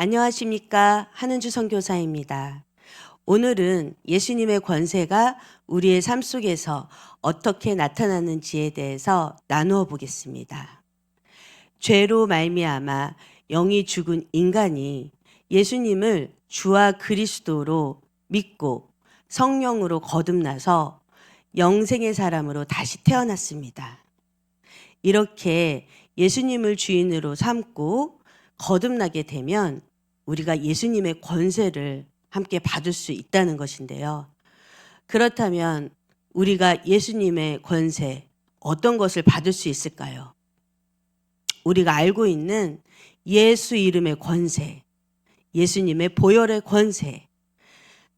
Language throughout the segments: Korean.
안녕하십니까. 한은주 선교사입니다. 오늘은 예수님의 권세가 우리의 삶 속에서 어떻게 나타나는지에 대해서 나누어 보겠습니다. 죄로 말미암아 영이 죽은 인간이 예수님을 주와 그리스도로 믿고 성령으로 거듭나서 영생의 사람으로 다시 태어났습니다. 이렇게 예수님을 주인으로 삼고 거듭나게 되면 우리가 예수님의 권세를 함께 받을 수 있다는 것인데요. 그렇다면 우리가 예수님의 권세, 어떤 것을 받을 수 있을까요? 우리가 알고 있는 예수 이름의 권세, 예수님의 보혈의 권세,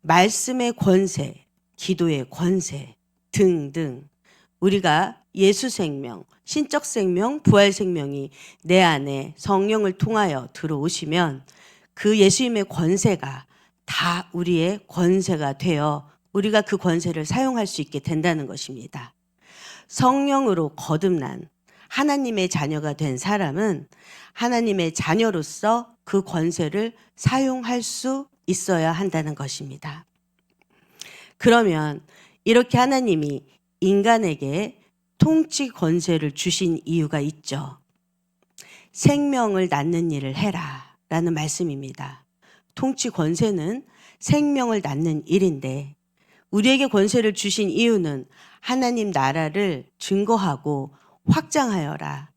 말씀의 권세, 기도의 권세 등등 우리가 예수 생명, 신적 생명, 부활 생명이 내 안에 성령을 통하여 들어오시면 그 예수님의 권세가 다 우리의 권세가 되어 우리가 그 권세를 사용할 수 있게 된다는 것입니다. 성령으로 거듭난 하나님의 자녀가 된 사람은 하나님의 자녀로서 그 권세를 사용할 수 있어야 한다는 것입니다. 그러면 이렇게 하나님이 인간에게 통치 권세를 주신 이유가 있죠. 생명을 낳는 일을 해라 라는 말씀입니다. 통치 권세는 생명을 낳는 일인데 우리에게 권세를 주신 이유는 하나님 나라를 증거하고 확장하여라.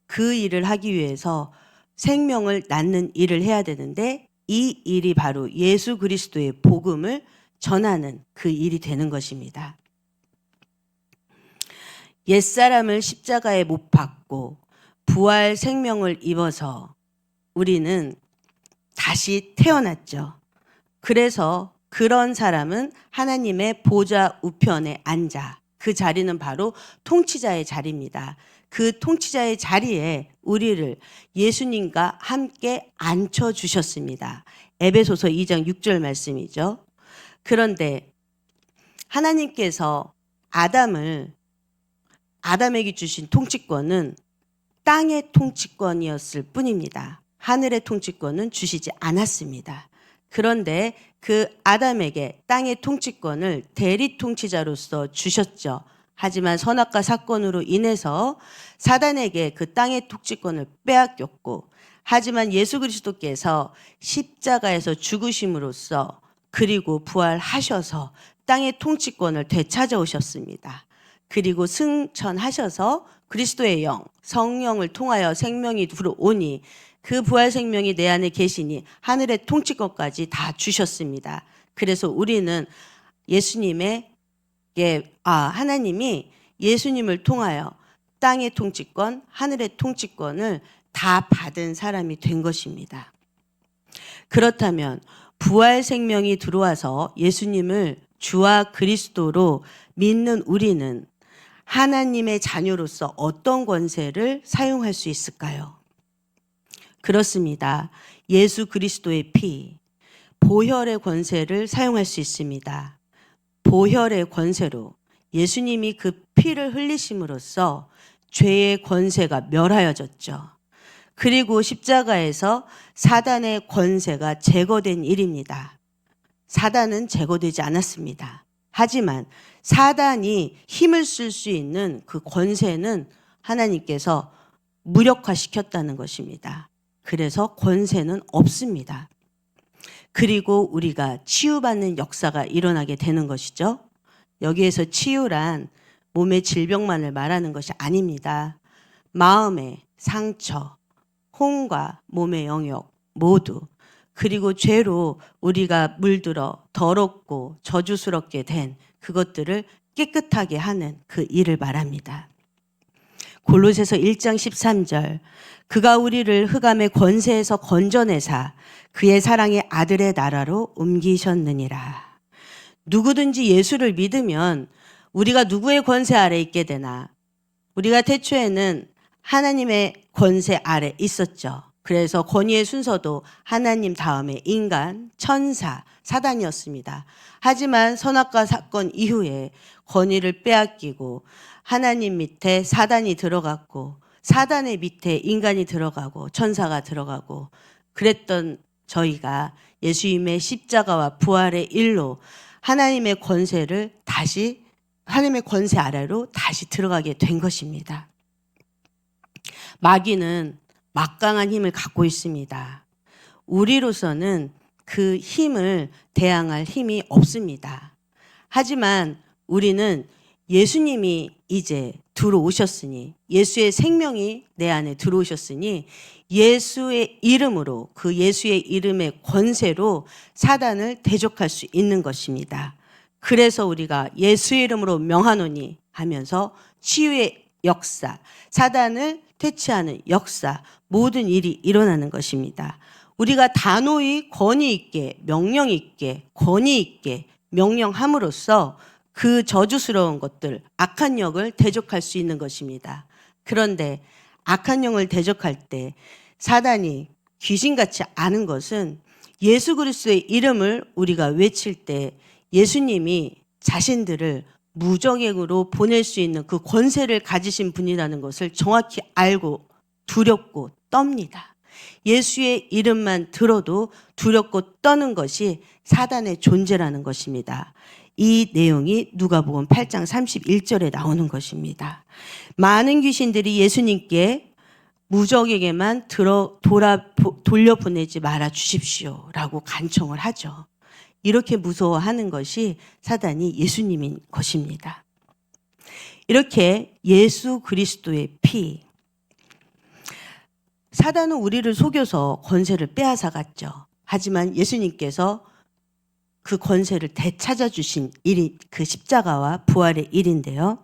그 일을 하기 위해서 생명을 낳는 일을 해야 되는데 이 일이 바로 예수 그리스도의 복음을 전하는 그 일이 되는 것입니다. 옛사람을 십자가에 못 박고 부활 생명을 입어서 우리는 다시 태어났죠. 그래서 그런 사람은 하나님의 보좌 우편에 앉아 그 자리는 바로 통치자의 자리입니다. 그 통치자의 자리에 우리를 예수님과 함께 앉혀주셨습니다. 에베소서 2장 6절 말씀이죠. 그런데 하나님께서 아담에게 주신 통치권은 땅의 통치권이었을 뿐입니다. 하늘의 통치권은 주시지 않았습니다. 그런데 그 아담에게 땅의 통치권을 대리 통치자로서 주셨죠. 하지만 선악과 사건으로 인해서 사단에게 그 땅의 통치권을 빼앗겼고, 하지만 예수 그리스도께서 십자가에서 죽으심으로써 그리고 부활하셔서 땅의 통치권을 되찾아오셨습니다. 그리고 승천하셔서 그리스도의 영, 성령을 통하여 생명이 들어오니 그 부활 생명이 내 안에 계시니 하늘의 통치권까지 다 주셨습니다. 그래서 우리는 하나님이 예수님을 통하여 땅의 통치권, 하늘의 통치권을 다 받은 사람이 된 것입니다. 그렇다면 부활 생명이 들어와서 예수님을 주와 그리스도로 믿는 우리는 하나님의 자녀로서 어떤 권세를 사용할 수 있을까요? 그렇습니다. 예수 그리스도의 피, 보혈의 권세를 사용할 수 있습니다. 보혈의 권세로 예수님이 그 피를 흘리심으로써 죄의 권세가 멸하여졌죠. 그리고 십자가에서 사단의 권세가 제거된 일입니다. 사단은 제거되지 않았습니다. 하지만 사단이 힘을 쓸 수 있는 그 권세는 하나님께서 무력화시켰다는 것입니다. 그래서 권세는 없습니다. 그리고 우리가 치유받는 역사가 일어나게 되는 것이죠. 여기에서 치유란 몸의 질병만을 말하는 것이 아닙니다. 마음의 상처, 혼과 몸의 영역 모두, 그리고 죄로 우리가 물들어 더럽고 저주스럽게 된 그것들을 깨끗하게 하는 그 일을 말합니다. 골로새서 1장 13절, 그가 우리를 흑암의 권세에서 건져내사 그의 사랑의 아들의 나라로 옮기셨느니라. 누구든지 예수를 믿으면 우리가 누구의 권세 아래 있게 되나? 우리가 태초에는 하나님의 권세 아래 있었죠. 그래서 권위의 순서도 하나님 다음에 인간, 천사, 사단이었습니다. 하지만 선악과 사건 이후에 권위를 빼앗기고 하나님 밑에 사단이 들어갔고 사단의 밑에 인간이 들어가고 천사가 들어가고 그랬던 저희가 예수님의 십자가와 부활의 일로 하나님의 권세 아래로 다시 들어가게 된 것입니다. 마귀는 막강한 힘을 갖고 있습니다. 우리로서는 그 힘을 대항할 힘이 없습니다. 하지만 우리는 예수님이 이제 들어오셨으니, 예수의 생명이 내 안에 들어오셨으니 예수의 이름으로, 그 예수의 이름의 권세로 사단을 대적할 수 있는 것입니다. 그래서 우리가 예수의 이름으로 명하노니 하면서 치유의 역사, 사단을 퇴치하는 역사, 모든 일이 일어나는 것입니다. 우리가 단호히 권위 있게, 명령 있게, 권위 있게 명령함으로써 그 저주스러운 것들, 악한 영을 대적할 수 있는 것입니다. 그런데 악한 영을 대적할 때 사단이 귀신같이 아는 것은 예수 그리스도의 이름을 우리가 외칠 때 예수님이 자신들을 무정액으로 보낼 수 있는 그 권세를 가지신 분이라는 것을 정확히 알고 두렵고 떱니다. 예수의 이름만 들어도 두렵고 떠는 것이 사단의 존재라는 것입니다. 이 내용이 누가복음 8장 31절에 나오는 것입니다. 많은 귀신들이 예수님께 무적에게만 돌려보내지 말아 주십시오라고 간청을 하죠. 이렇게 무서워하는 것이 사단이 예수님인 것입니다. 이렇게 예수 그리스도의 피, 사단은 우리를 속여서 권세를 빼앗아갔죠. 하지만 예수님께서 그 권세를 되찾아 주신 일이 그 십자가와 부활의 일인데요.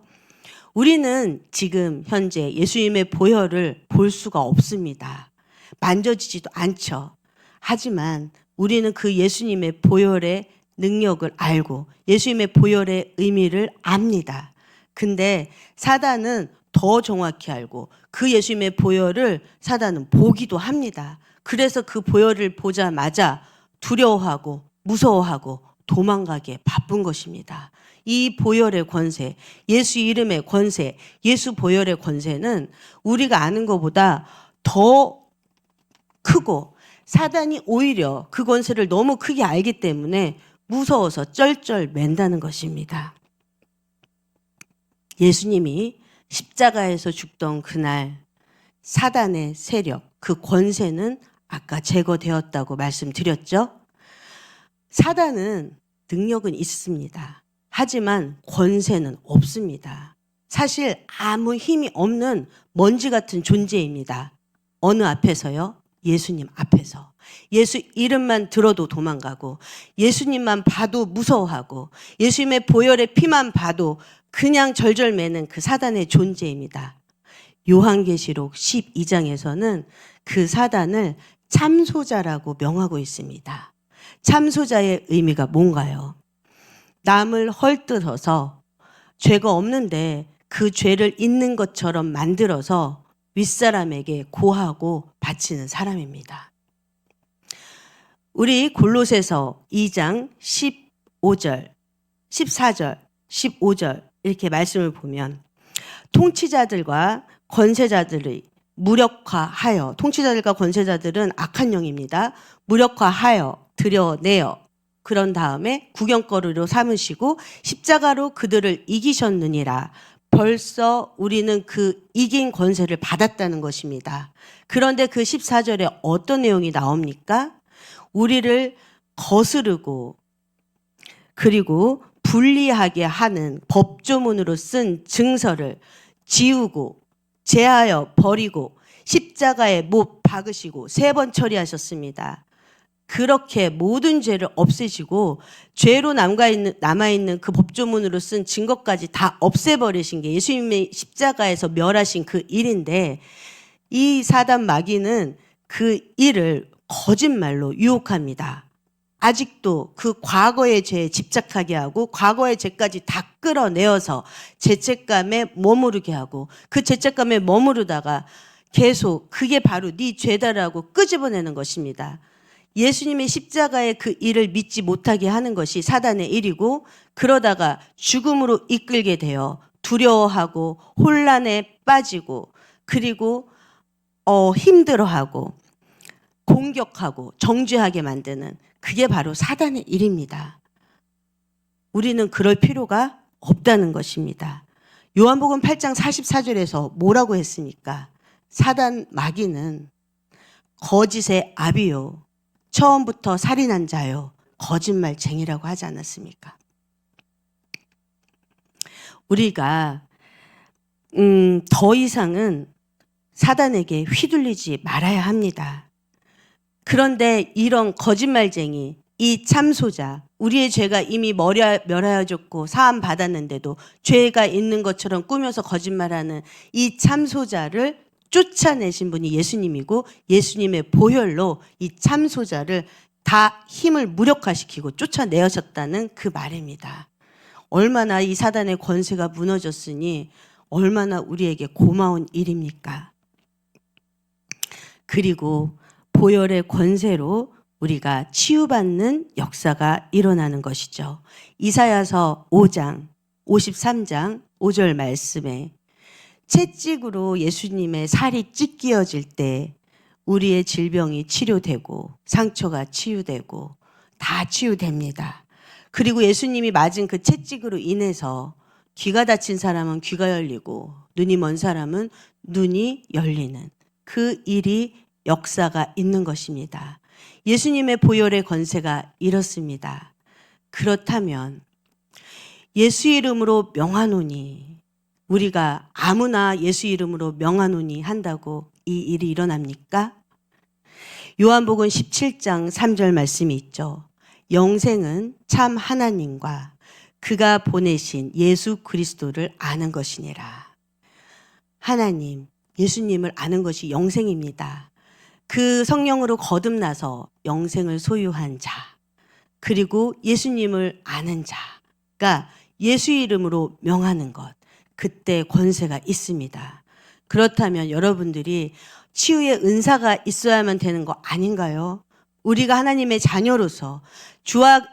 우리는 지금 현재 예수님의 보혈을 볼 수가 없습니다. 만져지지도 않죠. 하지만 우리는 그 예수님의 보혈의 능력을 알고 예수님의 보혈의 의미를 압니다. 근데 사단은 더 정확히 알고 그 예수님의 보혈을 사단은 보기도 합니다. 그래서 그 보혈을 보자마자 두려워하고 무서워하고 도망가기에 바쁜 것입니다. 이 보혈의 권세, 예수 이름의 권세, 예수 보혈의 권세는 우리가 아는 것보다 더 크고 사단이 오히려 그 권세를 너무 크게 알기 때문에 무서워서 쩔쩔맨다는 것입니다. 예수님이 십자가에서 죽던 그날 사단의 세력, 그 권세는 아까 제거되었다고 말씀드렸죠. 사단은 능력은 있습니다. 하지만 권세는 없습니다. 사실 아무 힘이 없는 먼지 같은 존재입니다. 어느 앞에서요? 예수님 앞에서. 예수 이름만 들어도 도망가고 예수님만 봐도 무서워하고 예수님의 보혈의 피만 봐도 그냥 절절매는 그 사단의 존재입니다. 요한계시록 12장에서는 그 사단을 참소자라고 명하고 있습니다. 참소자의 의미가 뭔가요? 남을 헐뜯어서 죄가 없는데 그 죄를 있는 것처럼 만들어서 윗사람에게 고하고 바치는 사람입니다. 우리 골로새서 2장 15절, 14절, 15절 이렇게 말씀을 보면 통치자들과 권세자들의 무력화하여, 통치자들과 권세자들은 악한 영입니다. 무력화하여 드러내어 그런 다음에 구경거리로 삼으시고 십자가로 그들을 이기셨느니라. 벌써 우리는 그 이긴 권세를 받았다는 것입니다. 그런데 그 14절에 어떤 내용이 나옵니까? 우리를 거스르고 그리고 불리하게 하는 법조문으로 쓴 증서를 지우고 제하여 버리고 십자가에 못 박으시고 3번 처리하셨습니다. 그렇게 모든 죄를 없애시고 죄로 남아있는 그 법조문으로 쓴 증거까지 다 없애버리신 게 예수님의 십자가에서 멸하신 그 일인데, 이 사단 마귀는 그 일을 거짓말로 유혹합니다. 아직도 그 과거의 죄에 집착하게 하고 과거의 죄까지 다 끌어내어서 죄책감에 머무르게 하고 그 죄책감에 머무르다가 계속 그게 바로 네 죄다라고 끄집어내는 것입니다. 예수님의 십자가의 그 일을 믿지 못하게 하는 것이 사단의 일이고, 그러다가 죽음으로 이끌게 되어 두려워하고 혼란에 빠지고 그리고 힘들어하고 공격하고 정죄하게 만드는 그게 바로 사단의 일입니다. 우리는 그럴 필요가 없다는 것입니다. 요한복음 8장 44절에서 뭐라고 했습니까? 사단 마귀는 거짓의 아비요, 처음부터 살인한 자요, 거짓말쟁이라고 하지 않았습니까? 우리가 더 이상은 사단에게 휘둘리지 말아야 합니다. 그런데 이런 거짓말쟁이, 이 참소자, 우리의 죄가 이미 멸하여졌고 사함 받았는데도 죄가 있는 것처럼 꾸며서 거짓말하는 이 참소자를 쫓아내신 분이 예수님이고, 예수님의 보혈로 이 참소자를 다 힘을 무력화시키고 쫓아내셨다는 그 말입니다. 얼마나 이 사단의 권세가 무너졌으니 얼마나 우리에게 고마운 일입니까? 그리고 보혈의 권세로 우리가 치유받는 역사가 일어나는 것이죠. 이사야서 5장 53장 5절 말씀에 채찍으로 예수님의 살이 찢겨질 때 우리의 질병이 치료되고 상처가 치유되고 다 치유됩니다. 그리고 예수님이 맞은 그 채찍으로 인해서 귀가 다친 사람은 귀가 열리고 눈이 먼 사람은 눈이 열리는 그 일이 역사가 있는 것입니다. 예수님의 보혈의 권세가 이렇습니다. 그렇다면 예수 이름으로 명하노니, 우리가 아무나 예수 이름으로 명하노니 한다고 이 일이 일어납니까? 요한복음 17장 3절 말씀이 있죠. 영생은 참 하나님과 그가 보내신 예수 그리스도를 아는 것이니라. 하나님, 예수님을 아는 것이 영생입니다. 그 성령으로 거듭나서 영생을 소유한 자, 그리고 예수님을 아는 자가 예수 이름으로 명하는 것, 그때 권세가 있습니다. 그렇다면 여러분들이 치유의 은사가 있어야만 되는 거 아닌가요? 우리가 하나님의 자녀로서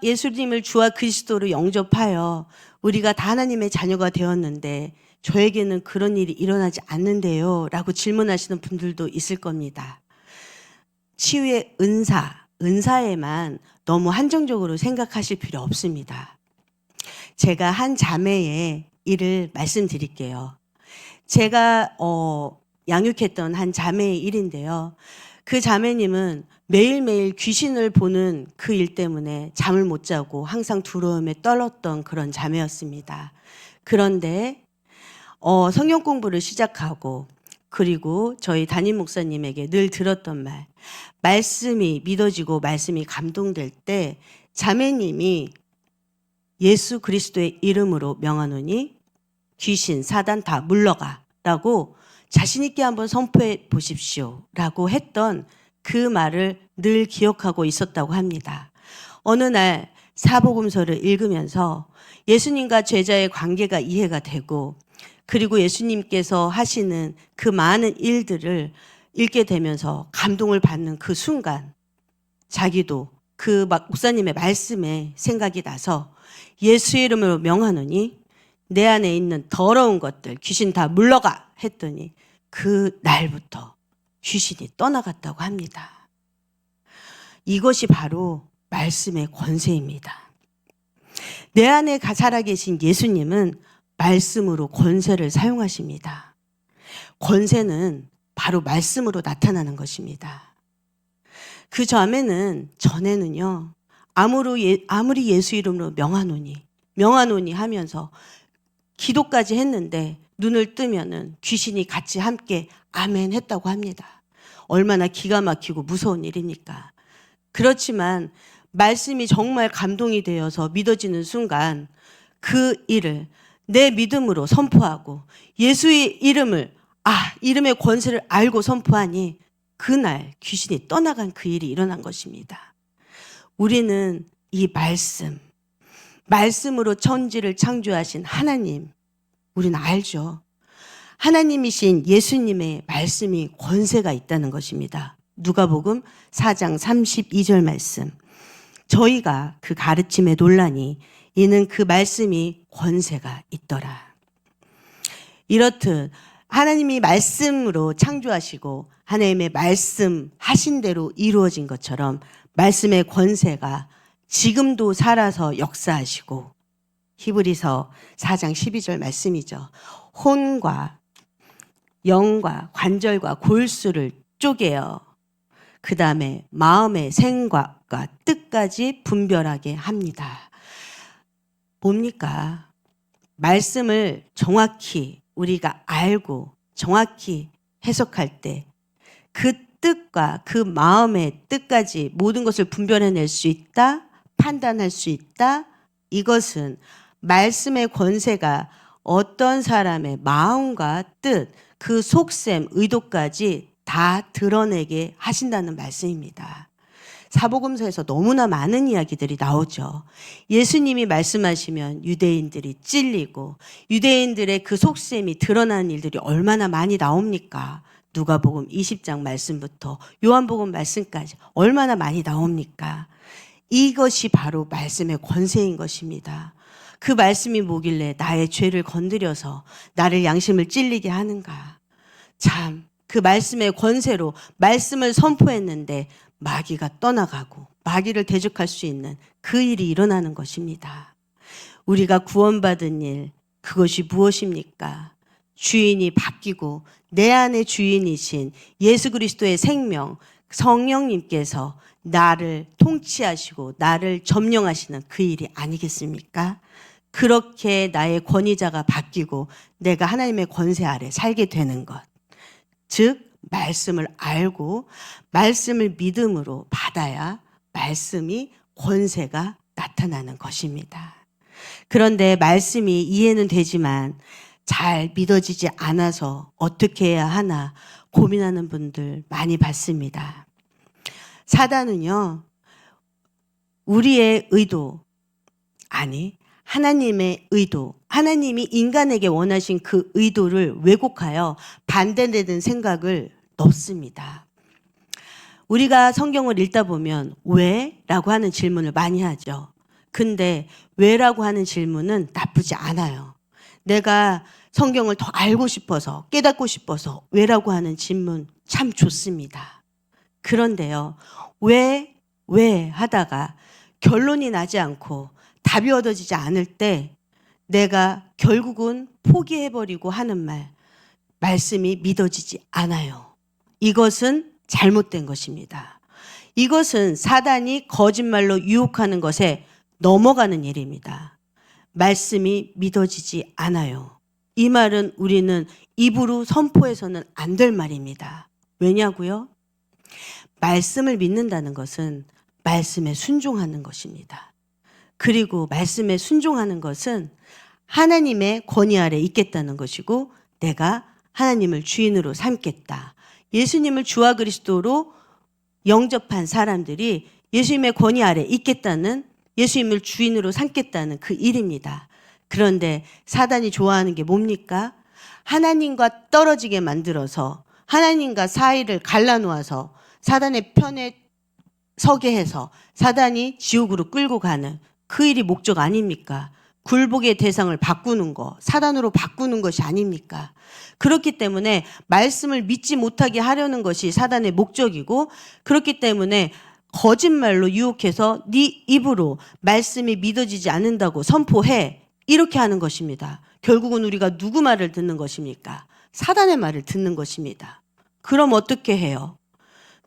예수님을 주와 그리스도로 영접하여 우리가 다 하나님의 자녀가 되었는데 저에게는 그런 일이 일어나지 않는데요 라고 질문하시는 분들도 있을 겁니다. 치유의 은사에만 너무 한정적으로 생각하실 필요 없습니다. 제가 한 자매의 일을 말씀드릴게요. 제가 양육했던 한 자매의 일인데요. 그 자매님은 매일매일 귀신을 보는 그 일 때문에 잠을 못 자고 항상 두려움에 떨었던 그런 자매였습니다. 그런데 성경 공부를 시작하고 그리고 저희 담임 목사님에게 늘 들었던 말씀이 믿어지고 말씀이 감동될 때 자매님이 예수 그리스도의 이름으로 명하노니 귀신, 사단 다 물러가 라고 자신 있게 한번 선포해 보십시오 라고 했던 그 말을 늘 기억하고 있었다고 합니다. 어느 날 사복음서를 읽으면서 예수님과 제자의 관계가 이해가 되고 그리고 예수님께서 하시는 그 많은 일들을 읽게 되면서 감동을 받는 그 순간 자기도 그 목사님의 말씀에 생각이 나서 예수 이름으로 명하노니 내 안에 있는 더러운 것들 귀신 다 물러가 했더니 그 날부터 귀신이 떠나갔다고 합니다. 이것이 바로 말씀의 권세입니다. 내 안에 살아계신 예수님은 말씀으로 권세를 사용하십니다. 권세는 바로 말씀으로 나타나는 것입니다. 그 전에는요, 아무리 예수 이름으로 명하노니 하면서 기도까지 했는데 눈을 뜨면은 귀신이 같이 함께 아멘 했다고 합니다. 얼마나 기가 막히고 무서운 일입니까? 그렇지만 말씀이 정말 감동이 되어서 믿어지는 순간 그 일을 내 믿음으로 선포하고 예수의 이름의 권세를 알고 선포하니 그날 귀신이 떠나간 그 일이 일어난 것입니다. 우리는 이 말씀으로 천지를 창조하신 하나님, 우리는 알죠. 하나님이신 예수님의 말씀이 권세가 있다는 것입니다. 누가복음 4장 32절 말씀. 저희가 그 가르침에 놀라니 이는 그 말씀이 권세가 있더라. 이렇듯 하나님이 말씀으로 창조하시고 하나님의 말씀 하신 대로 이루어진 것처럼 말씀의 권세가 지금도 살아서 역사하시고, 히브리서 4장 12절 말씀이죠. 혼과 영과 관절과 골수를 쪼개어 그 다음에 마음의 생각과 뜻까지 분별하게 합니다. 뭡니까? 말씀을 정확히 우리가 알고 정확히 해석할 때 그 뜻과 그 마음의 뜻까지 모든 것을 분별해낼 수 있다, 판단할 수 있다. 이것은 말씀의 권세가 어떤 사람의 마음과 뜻, 그 속셈, 의도까지 다 드러내게 하신다는 말씀입니다. 사복음서에서 너무나 많은 이야기들이 나오죠. 예수님이 말씀하시면 유대인들이 찔리고 유대인들의 그 속셈이 드러나는 일들이 얼마나 많이 나옵니까? 누가복음 20장 말씀부터 요한복음 말씀까지 얼마나 많이 나옵니까? 이것이 바로 말씀의 권세인 것입니다. 그 말씀이 뭐길래 나의 죄를 건드려서 나를 양심을 찔리게 하는가? 참, 그 말씀의 권세로 말씀을 선포했는데 마귀가 떠나가고 마귀를 대적할 수 있는 그 일이 일어나는 것입니다. 우리가 구원받은 일, 그것이 무엇입니까? 주인이 바뀌고 내 안에 주인이신 예수 그리스도의 생명, 성령님께서 나를 통치하시고 나를 점령하시는 그 일이 아니겠습니까? 그렇게 나의 권위자가 바뀌고 내가 하나님의 권세 아래 살게 되는 것. 즉 말씀을 알고 말씀을 믿음으로 받아야 말씀이 권세가 나타나는 것입니다. 그런데 말씀이 이해는 되지만 잘 믿어지지 않아서 어떻게 해야 하나 고민하는 분들 많이 봤습니다. 사단은요, 우리의 의도, 아니 하나님의 의도, 하나님이 인간에게 원하신 그 의도를 왜곡하여 반대되는 생각을 넣습니다. 우리가 성경을 읽다 보면 왜? 라고 하는 질문을 많이 하죠. 근데 왜라고 하는 질문은 나쁘지 않아요. 내가 성경을 더 알고 싶어서, 깨닫고 싶어서 왜라고 하는 질문 참 좋습니다. 그런데요, 왜 하다가 결론이 나지 않고 답이 얻어지지 않을 때 내가 결국은 포기해버리고 하는 말씀이 믿어지지 않아요. 이것은 잘못된 것입니다. 이것은 사단이 거짓말로 유혹하는 것에 넘어가는 일입니다. 말씀이 믿어지지 않아요. 이 말은 우리는 입으로 선포해서는 안 될 말입니다. 왜냐고요? 말씀을 믿는다는 것은 말씀에 순종하는 것입니다. 그리고 말씀에 순종하는 것은 하나님의 권위 아래 있겠다는 것이고 내가 하나님을 주인으로 삼겠다. 예수님을 주와 그리스도로 영접한 사람들이 예수님의 권위 아래 있겠다는, 예수님을 주인으로 삼겠다는 그 일입니다. 그런데 사단이 좋아하는 게 뭡니까? 하나님과 떨어지게 만들어서 하나님과 사이를 갈라놓아서 사단의 편에 서게 해서 사단이 지옥으로 끌고 가는 그 일이 목적 아닙니까? 굴복의 대상을 바꾸는 거, 사단으로 바꾸는 것이 아닙니까? 그렇기 때문에 말씀을 믿지 못하게 하려는 것이 사단의 목적이고, 그렇기 때문에 거짓말로 유혹해서 네 입으로 말씀이 믿어지지 않는다고 선포해, 이렇게 하는 것입니다. 결국은 우리가 누구 말을 듣는 것입니까? 사단의 말을 듣는 것입니다. 그럼 어떻게 해요?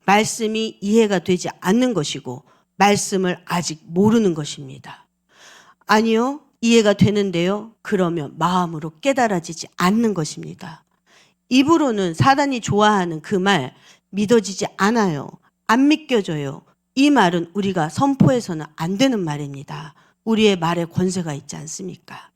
말씀이 이해가 되지 않는 것이고 말씀을 아직 모르는 것입니다. 아니요, 이해가 되는데요. 그러면 마음으로 깨달아지지 않는 것입니다. 입으로는 사단이 좋아하는 그 말 믿어지지 않아요. 안 믿겨져요. 이 말은 우리가 선포해서는 안 되는 말입니다. 우리의 말에 권세가 있지 않습니까?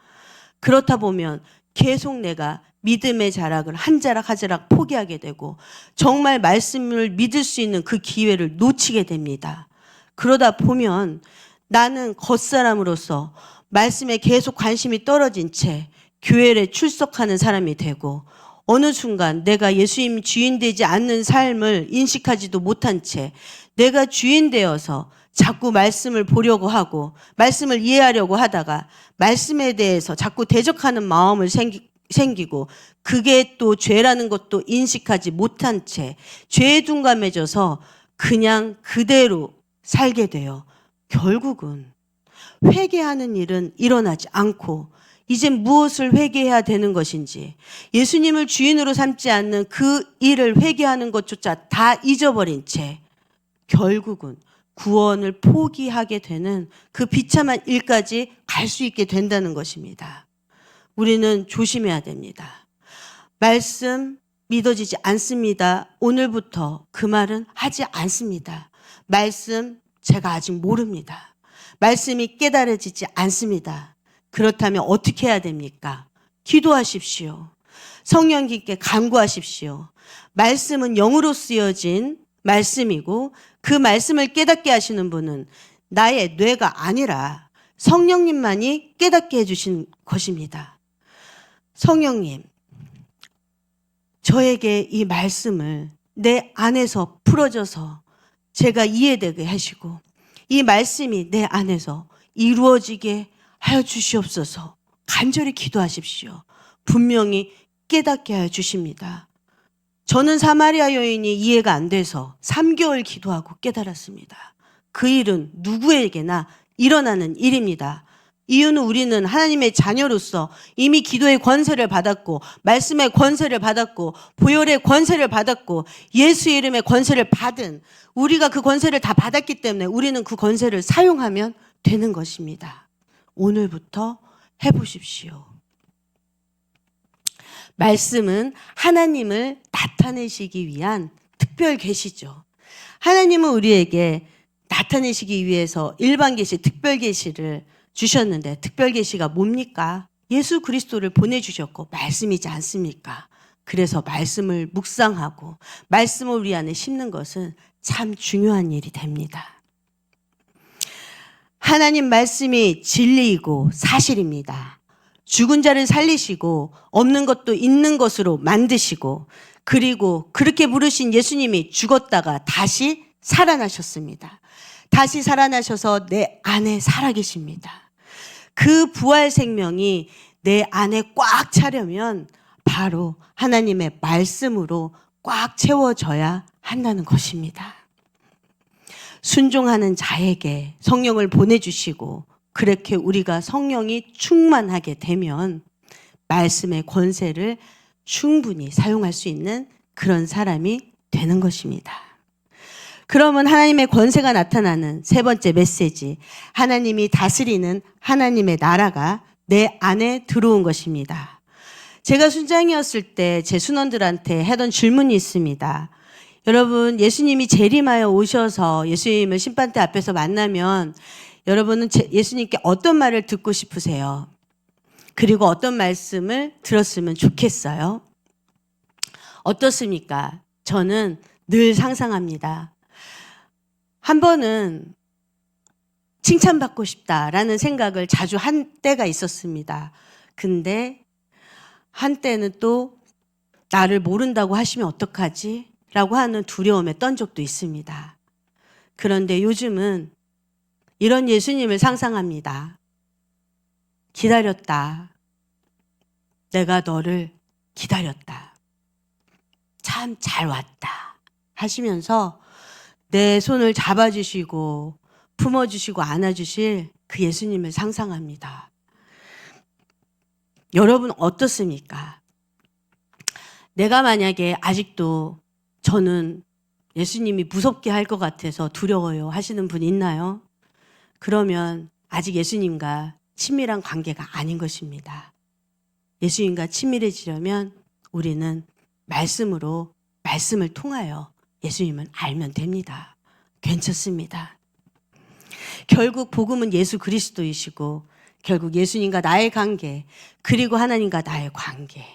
그렇다 보면 계속 내가 믿음의 자락을 한 자락 한 자락 포기하게 되고 정말 말씀을 믿을 수 있는 그 기회를 놓치게 됩니다. 그러다 보면 나는 겉사람으로서 말씀에 계속 관심이 떨어진 채 교회에 출석하는 사람이 되고 어느 순간 내가 예수님 주인 되지 않는 삶을 인식하지도 못한 채 내가 주인 되어서 자꾸 말씀을 보려고 하고 말씀을 이해하려고 하다가 말씀에 대해서 자꾸 대적하는 마음을 생기고 그게 또 죄라는 것도 인식하지 못한 채 죄에 둔감해져서 그냥 그대로 살게 돼요. 결국은 회개하는 일은 일어나지 않고 이제 무엇을 회개해야 되는 것인지, 예수님을 주인으로 삼지 않는 그 일을 회개하는 것조차 다 잊어버린 채 결국은 구원을 포기하게 되는 그 비참한 일까지 갈 수 있게 된다는 것입니다. 우리는 조심해야 됩니다. 말씀 믿어지지 않습니다. 오늘부터 그 말은 하지 않습니다. 말씀 제가 아직 모릅니다. 말씀이 깨달아지지 않습니다. 그렇다면 어떻게 해야 됩니까? 기도하십시오. 성령님께 간구하십시오. 말씀은 영으로 쓰여진 말씀이고 그 말씀을 깨닫게 하시는 분은 나의 뇌가 아니라 성령님만이 깨닫게 해주신 것입니다. 성령님, 저에게 이 말씀을 내 안에서 풀어져서 제가 이해되게 하시고 이 말씀이 내 안에서 이루어지게 하여 주시옵소서. 간절히 기도하십시오. 분명히 깨닫게 하여 주십니다. 저는 사마리아 여인이 이해가 안 돼서 3개월 기도하고 깨달았습니다. 그 일은 누구에게나 일어나는 일입니다. 이유는 우리는 하나님의 자녀로서 이미 기도의 권세를 받았고 말씀의 권세를 받았고 보혈의 권세를 받았고 예수의 이름의 권세를 받은, 우리가 그 권세를 다 받았기 때문에 우리는 그 권세를 사용하면 되는 것입니다. 오늘부터 해보십시오. 말씀은 하나님을 나타내시기 위한 특별 계시죠. 하나님은 우리에게 나타내시기 위해서 일반 계시, 특별 계시를 주셨는데 특별 계시가 뭡니까? 예수 그리스도를 보내주셨고 말씀이지 않습니까? 그래서 말씀을 묵상하고 말씀을 우리 안에 심는 것은 참 중요한 일이 됩니다. 하나님 말씀이 진리이고 사실입니다. 죽은 자를 살리시고 없는 것도 있는 것으로 만드시고 그리고 그렇게 부르신 예수님이 죽었다가 다시 살아나셨습니다. 다시 살아나셔서 내 안에 살아계십니다. 그 부활 생명이 내 안에 꽉 차려면 바로 하나님의 말씀으로 꽉 채워져야 한다는 것입니다. 순종하는 자에게 성령을 보내주시고 그렇게 우리가 성령이 충만하게 되면 말씀의 권세를 충분히 사용할 수 있는 그런 사람이 되는 것입니다. 그러면 하나님의 권세가 나타나는 세 번째 메시지, 하나님이 다스리는 하나님의 나라가 내 안에 들어온 것입니다. 제가 순장이었을 때 제 순원들한테 하던 질문이 있습니다. 여러분, 예수님이 재림하여 오셔서 예수님을 심판대 앞에서 만나면 여러분은 예수님께 어떤 말을 듣고 싶으세요? 그리고 어떤 말씀을 들었으면 좋겠어요? 어떻습니까? 저는 늘 상상합니다. 한 번은 칭찬받고 싶다라는 생각을 자주 한 때가 있었습니다. 근데 한때는 또 나를 모른다고 하시면 어떡하지? 라고 하는 두려움에 떤 적도 있습니다. 그런데 요즘은 이런 예수님을 상상합니다. 기다렸다. 내가 너를 기다렸다. 참 잘 왔다. 하시면서 내 손을 잡아주시고 품어주시고 안아주실 그 예수님을 상상합니다. 여러분 어떻습니까? 내가 만약에 아직도 저는 예수님이 무섭게 할 것 같아서 두려워요 하시는 분 있나요? 그러면 아직 예수님과 친밀한 관계가 아닌 것입니다. 예수님과 친밀해지려면 우리는 말씀으로, 말씀을 통하여 예수님을 알면 됩니다. 괜찮습니다. 결국 복음은 예수 그리스도이시고 결국 예수님과 나의 관계, 그리고 하나님과 나의 관계,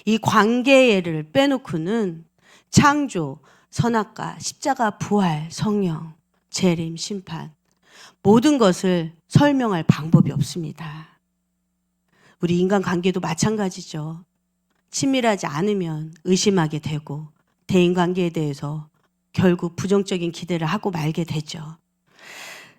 이 관계를 빼놓고는 창조, 선악과, 십자가, 부활, 성령, 재림, 심판, 모든 것을 설명할 방법이 없습니다. 우리 인간관계도 마찬가지죠. 친밀하지 않으면 의심하게 되고 대인관계에 대해서 결국 부정적인 기대를 하고 말게 되죠.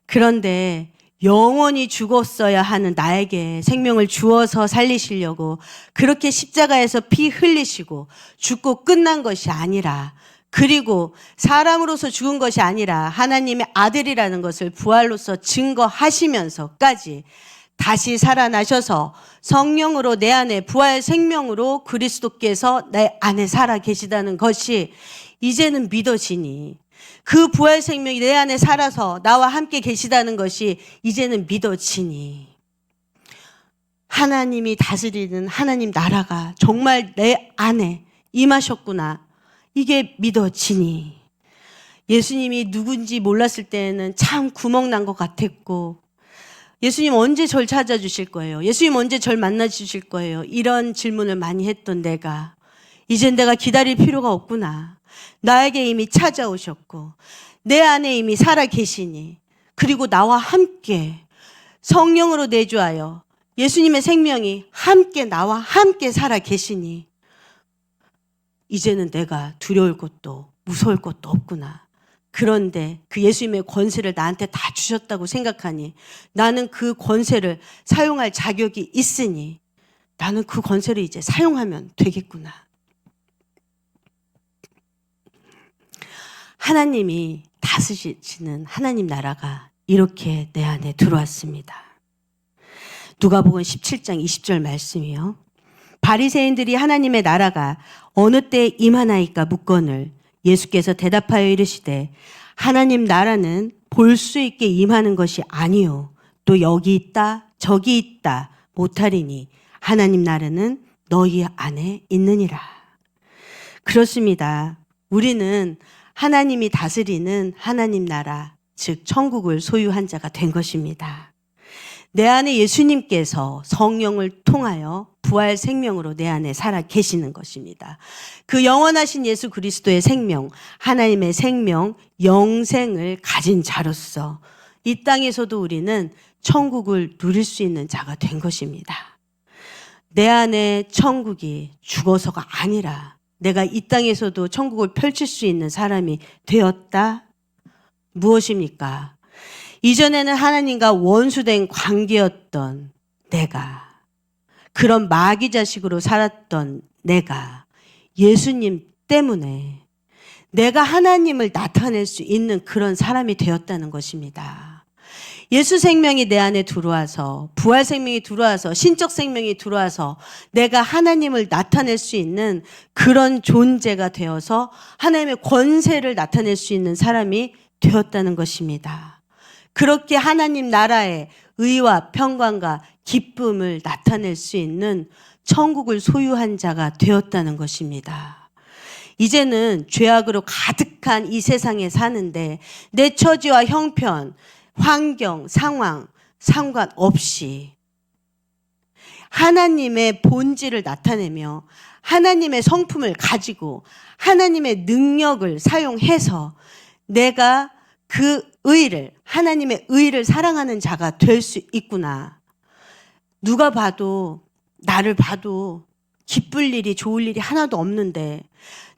그런데 영원히 죽었어야 하는 나에게 생명을 주어서 살리시려고 그렇게 십자가에서 피 흘리시고 죽고 끝난 것이 아니라, 그리고 사람으로서 죽은 것이 아니라 하나님의 아들이라는 것을 부활로서 증거하시면서까지 다시 살아나셔서 성령으로 내 안에 부활 생명으로 그리스도께서 내 안에 살아 계시다는 것이 이제는 믿어지니, 그 부활 생명이 내 안에 살아서 나와 함께 계시다는 것이 이제는 믿어지니, 하나님이 다스리는 하나님 나라가 정말 내 안에 임하셨구나, 이게 믿어지니, 예수님이 누군지 몰랐을 때는 참 구멍 난 것 같았고, 예수님 언제 절 찾아주실 거예요? 예수님 언제 절 만나주실 거예요? 이런 질문을 많이 했던 내가, 이젠 내가 기다릴 필요가 없구나. 나에게 이미 찾아오셨고 내 안에 이미 살아 계시니, 그리고 나와 함께 성령으로 내주하여 예수님의 생명이 함께 나와 함께 살아 계시니, 이제는 내가 두려울 것도 무서울 것도 없구나. 그런데 그 예수님의 권세를 나한테 다 주셨다고 생각하니 나는 그 권세를 사용할 자격이 있으니 나는 그 권세를 이제 사용하면 되겠구나. 하나님이 다스리시는 하나님 나라가 이렇게 내 안에 들어왔습니다. 누가복음 17장 20절 말씀이요. 바리새인들이 하나님의 나라가 어느 때에 임하나이까 묻거늘 예수께서 대답하여 이르시되 하나님 나라는 볼 수 있게 임하는 것이 아니요 또 여기 있다 저기 있다 못하리니 하나님 나라는 너희 안에 있느니라. 그렇습니다. 우리는 하나님이 다스리는 하나님 나라, 즉 천국을 소유한 자가 된 것입니다. 내 안에 예수님께서 성령을 통하여 부활 생명으로 내 안에 살아 계시는 것입니다. 그 영원하신 예수 그리스도의 생명, 하나님의 생명, 영생을 가진 자로서 이 땅에서도 우리는 천국을 누릴 수 있는 자가 된 것입니다. 내 안에 천국이 죽어서가 아니라 내가 이 땅에서도 천국을 펼칠 수 있는 사람이 되었다. 무엇입니까? 이전에는 하나님과 원수된 관계였던 내가, 그런 마귀 자식으로 살았던 내가 예수님 때문에 내가 하나님을 나타낼 수 있는 그런 사람이 되었다는 것입니다. 예수 생명이 내 안에 들어와서, 부활 생명이 들어와서, 신적 생명이 들어와서 내가 하나님을 나타낼 수 있는 그런 존재가 되어서 하나님의 권세를 나타낼 수 있는 사람이 되었다는 것입니다. 그렇게 하나님 나라의 의와 평강과 기쁨을 나타낼 수 있는 천국을 소유한 자가 되었다는 것입니다. 이제는 죄악으로 가득한 이 세상에 사는데 내 처지와 형편, 환경, 상황 상관없이 하나님의 본질을 나타내며 하나님의 성품을 가지고 하나님의 능력을 사용해서 내가 그 의를, 하나님의 의를 사랑하는 자가 될 수 있구나. 누가 봐도, 나를 봐도 기쁠 일이, 좋을 일이 하나도 없는데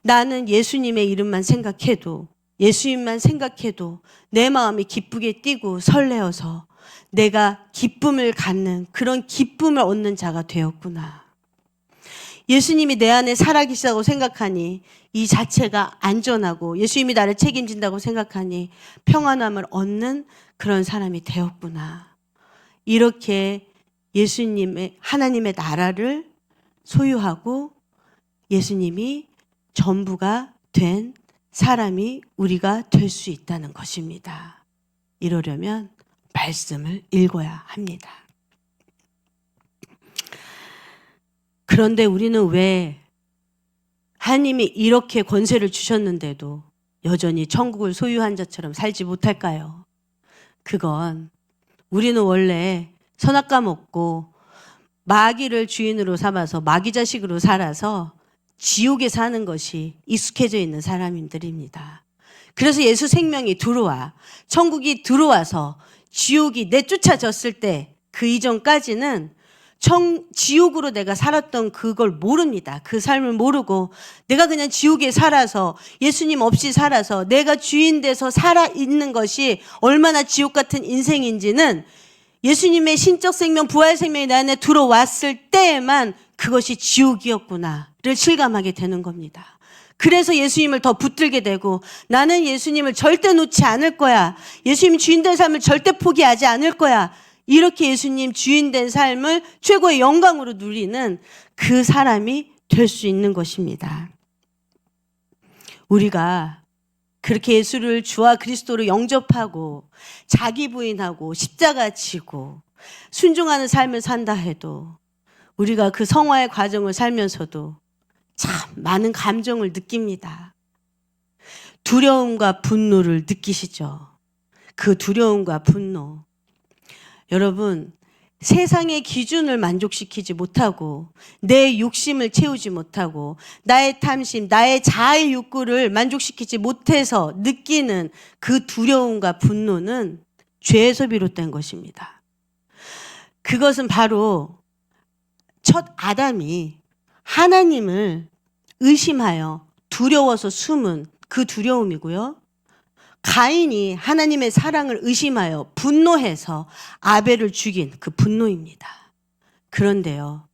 나는 예수님의 이름만 생각해도, 예수님만 생각해도 내 마음이 기쁘게 뛰고 설레어서 내가 기쁨을 갖는, 그런 기쁨을 얻는 자가 되었구나. 예수님이 내 안에 살아계시다고 생각하니 이 자체가 안전하고, 예수님이 나를 책임진다고 생각하니 평안함을 얻는 그런 사람이 되었구나. 이렇게 예수님의, 하나님의 나라를 소유하고 예수님이 전부가 된 사람이 우리가 될 수 있다는 것입니다. 이러려면 말씀을 읽어야 합니다. 그런데 우리는 왜 하나님이 이렇게 권세를 주셨는데도 여전히 천국을 소유한 자처럼 살지 못할까요? 그건 우리는 원래 선악과 먹고 마귀를 주인으로 삼아서 마귀 자식으로 살아서 지옥에 사는 것이 익숙해져 있는 사람들입니다. 그래서 예수 생명이 들어와, 천국이 들어와서 지옥이 내쫓아졌을 때 그 이전까지는 지옥으로 내가 살았던 그걸 모릅니다. 그 삶을 모르고 내가 그냥 지옥에 살아서, 예수님 없이 살아서 내가 주인 돼서 살아있는 것이 얼마나 지옥 같은 인생인지는 예수님의 신적 생명, 부활 생명이 내 안에 들어왔을 때에만 그것이 지옥이었구나를 실감하게 되는 겁니다. 그래서 예수님을 더 붙들게 되고 나는 예수님을 절대 놓지 않을 거야. 예수님 주인 된 삶을 절대 포기하지 않을 거야. 이렇게 예수님 주인 된 삶을 최고의 영광으로 누리는 그 사람이 될 수 있는 것입니다. 우리가 그렇게 예수를 주와 그리스도로 영접하고 자기 부인하고 십자가 지고 순종하는 삶을 산다 해도 우리가 그 성화의 과정을 살면서도 참 많은 감정을 느낍니다. 두려움과 분노를 느끼시죠? 그 두려움과 분노. 여러분, 세상의 기준을 만족시키지 못하고 내 욕심을 채우지 못하고 나의 탐심, 나의 자아의 욕구를 만족시키지 못해서 느끼는 그 두려움과 분노는 죄에서 비롯된 것입니다. 그것은 바로 첫 아담이 하나님을 의심하여 두려워서 숨은 그 두려움이고요. 가인이 하나님의 사랑을 의심하여 분노해서 아벨을 죽인 그 분노입니다. 그런데요,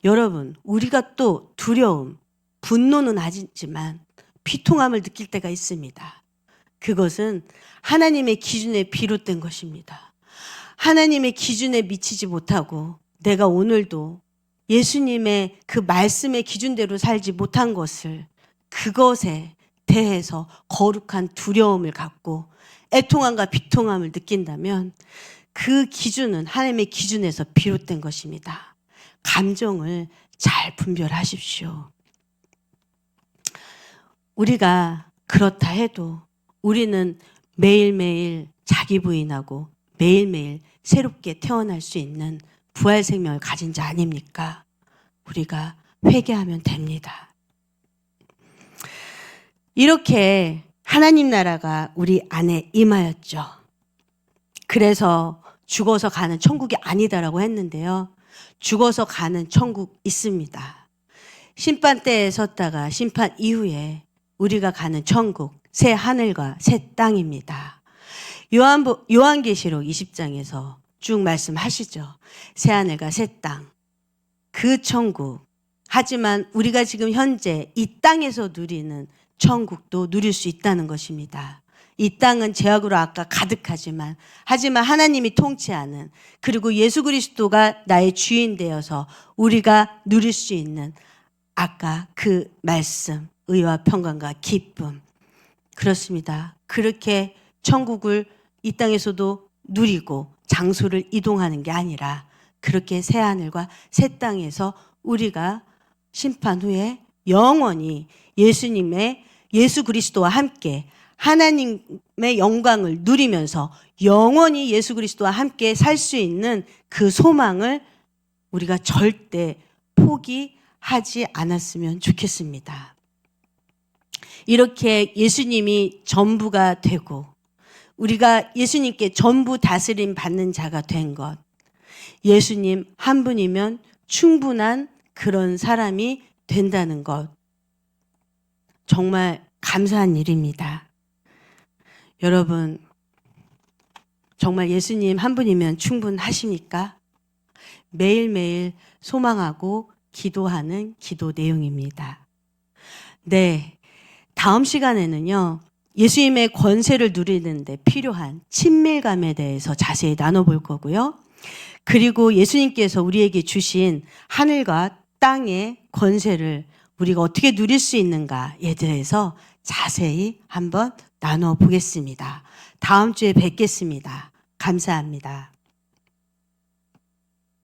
여러분, 우리가 또 두려움, 분노는 아니지만 비통함을 느낄 때가 있습니다. 그것은 하나님의 기준에 비롯된 것입니다. 하나님의 기준에 미치지 못하고 내가 오늘도 예수님의 그 말씀의 기준대로 살지 못한 것을 그것에 대해서 거룩한 두려움을 갖고 애통함과 비통함을 느낀다면 그 기준은 하나님의 기준에서 비롯된 것입니다. 감정을 잘 분별하십시오. 우리가 그렇다 해도 우리는 매일매일 자기 부인하고 매일매일 새롭게 태어날 수 있는 부활 생명을 가진 자 아닙니까? 우리가 회개하면 됩니다. 이렇게 하나님 나라가 우리 안에 임하였죠. 그래서 죽어서 가는 천국이 아니다라고 했는데요. 죽어서 가는 천국 있습니다. 심판대에 섰다가 심판 이후에 우리가 가는 천국, 새 하늘과 새 땅입니다. 요한계시록 20장에서 쭉 말씀하시죠. 새 하늘과 새 땅, 그 천국. 하지만 우리가 지금 현재 이 땅에서 누리는 천국도 누릴 수 있다는 것입니다. 이 땅은 죄악으로 아까 가득하지만 하지만 하나님이 통치하는 그리고 예수 그리스도가 나의 주인 되어서 우리가 누릴 수 있는 아까 그 말씀, 의와 평강과 기쁨. 그렇습니다. 그렇게 천국을 이 땅에서도 누리고 장소를 이동하는 게 아니라 그렇게 새 하늘과 새 땅에서 우리가 심판 후에 영원히 예수 그리스도와 함께 하나님의 영광을 누리면서 영원히 예수 그리스도와 함께 살 수 있는 그 소망을 우리가 절대 포기하지 않았으면 좋겠습니다. 이렇게 예수님이 전부가 되고 우리가 예수님께 전부 다스림 받는 자가 된 것, 예수님 한 분이면 충분한 그런 사람이 된다는 것, 정말 감사한 일입니다. 여러분, 정말 예수님 한 분이면 충분하십니까? 매일매일 소망하고 기도하는 기도 내용입니다. 네, 다음 시간에는요, 예수님의 권세를 누리는 데 필요한 친밀감에 대해서 자세히 나눠볼 거고요. 그리고 예수님께서 우리에게 주신 하늘과 땅의 권세를 우리가 어떻게 누릴 수 있는가에 대해서 자세히 한번 나눠보겠습니다. 다음 주에 뵙겠습니다. 감사합니다.